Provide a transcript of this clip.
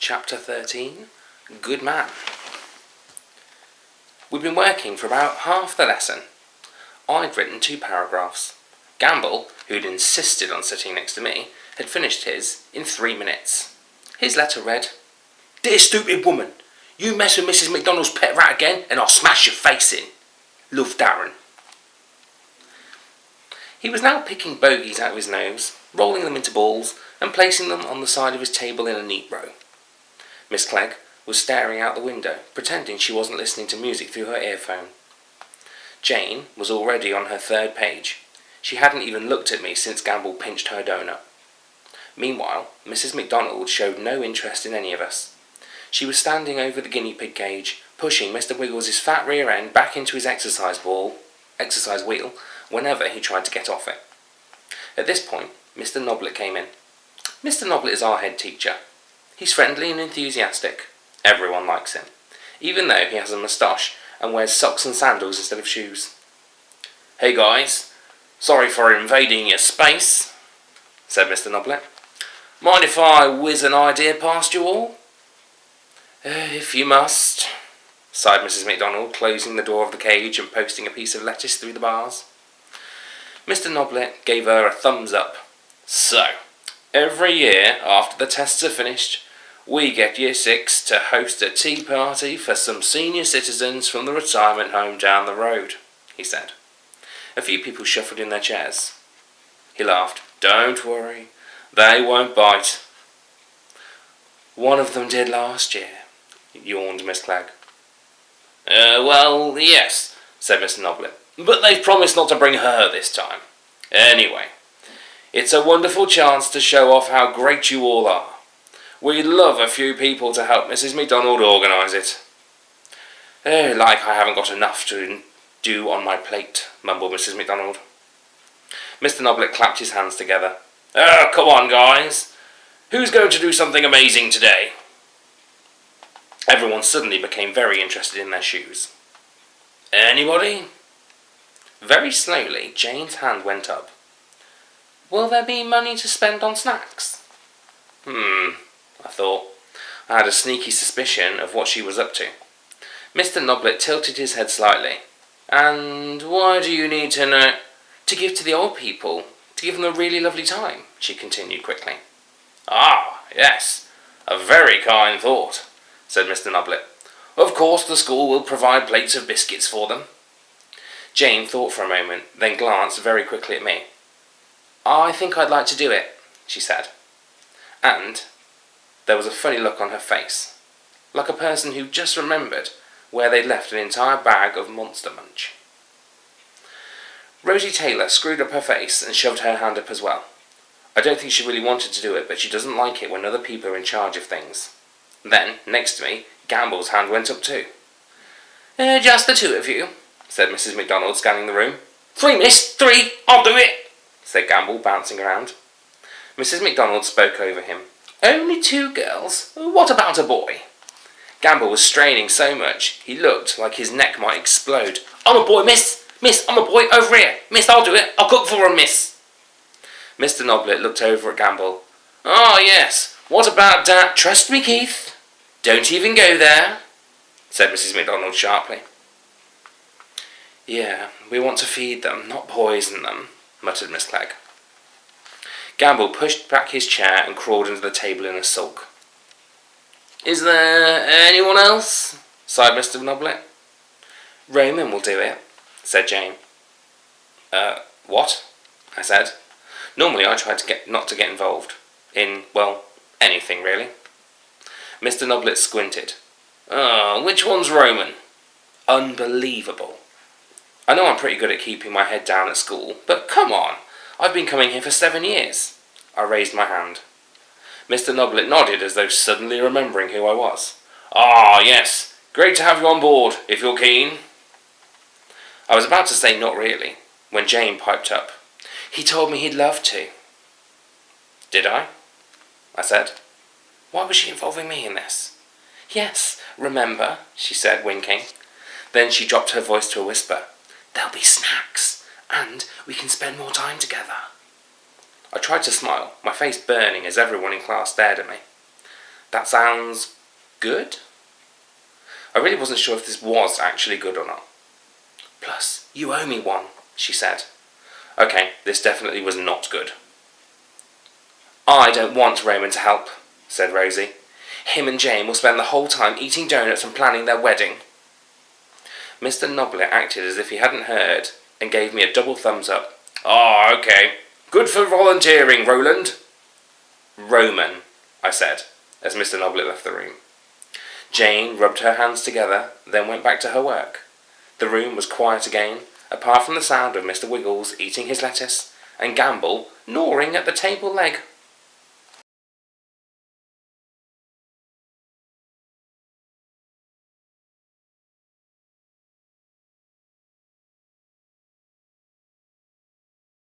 Chapter 13, Good Man. We'd been working for about half the lesson. I'd written 2 paragraphs. Gamble, who'd insisted on sitting next to me, had finished his in 3 minutes. His letter read, "Dear stupid woman, you mess with Mrs. McDonald's pet rat again and I'll smash your face in. Love, Darren." He was now picking bogies out of his nose, rolling them into balls, and placing them on the side of his table in a neat row. Miss Clegg was staring out the window, pretending she wasn't listening to music through her earphone. Jane was already on her 3rd page. She hadn't even looked at me since Gamble pinched her doughnut. Meanwhile, Mrs. McDonald showed no interest in any of us. She was standing over the guinea pig cage, pushing Mr. Wiggles' fat rear end back into his exercise wheel, whenever he tried to get off it. At this point, Mr. Noblet came in. Mr. Noblet is our head teacher. He's friendly and enthusiastic. Everyone likes him, even though he has a moustache and wears socks and sandals instead of shoes. "Hey guys, sorry for invading your space," said Mr. Noblet. "Mind if I whiz an idea past you all?" "If you must," sighed Mrs. McDonald, closing the door of the cage and posting a piece of lettuce through the bars. Mr. Noblet gave her a thumbs up. "So, every year after the tests are finished, we get Year 6 to host a tea party for some senior citizens from the retirement home down the road," he said. A few people shuffled in their chairs. He laughed. "Don't worry, they won't bite." "One of them did last year," yawned Miss Clegg. Well, yes," said Mr. Noblet, "but they've promised not to bring her this time. Anyway, it's a wonderful chance to show off how great you all are. We'd love a few people to help Mrs. McDonald organise it." Like I haven't got enough to do on my plate," mumbled Mrs. McDonald. Mr. Noblet clapped his hands together. Come on, guys. Who's going to do something amazing today?" Everyone suddenly became very interested in their shoes. "Anybody?" Very slowly, Jane's hand went up. "Will there be money to spend on snacks?" I thought. I had a sneaky suspicion of what she was up to. Mr. Noblet tilted his head slightly. "And why do you need to know?" "To give to the old people, to give them a really lovely time," she continued quickly. "Ah, yes, a very kind thought," said Mr. Noblet. "Of course the school will provide plates of biscuits for them." Jane thought for a moment, then glanced very quickly at me. "I think I'd like to do it," she said. And there was a funny look on her face, like a person who just remembered where they'd left an entire bag of Monster Munch. Rosie Taylor screwed up her face and shoved her hand up as well. I don't think she really wanted to do it, but she doesn't like it when other people are in charge of things. Then, next to me, Gamble's hand went up too. Just the 2 of you," said Mrs. McDonald, scanning the room. "3, miss, 3, I'll do it," said Gamble, bouncing around. Mrs. McDonald spoke over him. "Only 2 girls? What about a boy?" Gamble was straining so much, he looked like his neck might explode. "I'm a boy, miss! Miss, I'm a boy, over here! Miss, I'll do it! I'll cook for 'em, miss!" Mr. Noblet looked over at Gamble. "Oh, yes, what about that?" "Trust me, Keith. Don't even go there," said Mrs. McDonald sharply. "Yeah, we want to feed them, not poison them," muttered Miss Clegg. Gamble pushed back his chair and crawled under the table in a sulk. "Is there anyone else?" sighed Mr. Noblet. "Roman will do it," said Jane. What?" I said. Normally I tried not to get involved in, well, anything really. Mr. Noblet squinted. Which one's Roman?" "Unbelievable. I know I'm pretty good at keeping my head down at school, but come on, I've been coming here for 7 years. I raised my hand. Mr. Noblet nodded as though suddenly remembering who I was. "Ah, yes, great to have you on board, if you're keen." I was about to say not really, when Jane piped up. "He told me he'd love to." "Did I?" I said. Why was she involving me in this? "Yes, remember," she said, winking. Then she dropped her voice to a whisper. "There'll be snacks, and we can spend more time together." I tried to smile, my face burning as everyone in class stared at me. That sounds good? I really wasn't sure if this was actually good or not. Plus, you owe me one, she said. Okay, this definitely was not good. I don't want Roman to help, said Rosie. Him and Jane will spend the whole time eating donuts and planning their wedding. Mr. Noblet acted as if he hadn't heard and gave me a double thumbs up. Okay. Good for volunteering, Roland. Roman, I said, as Mr. Noblet left the room. Jane rubbed her hands together, then went back to her work. The room was quiet again, apart from the sound of Mr. Wiggles eating his lettuce and Gamble gnawing at the table leg.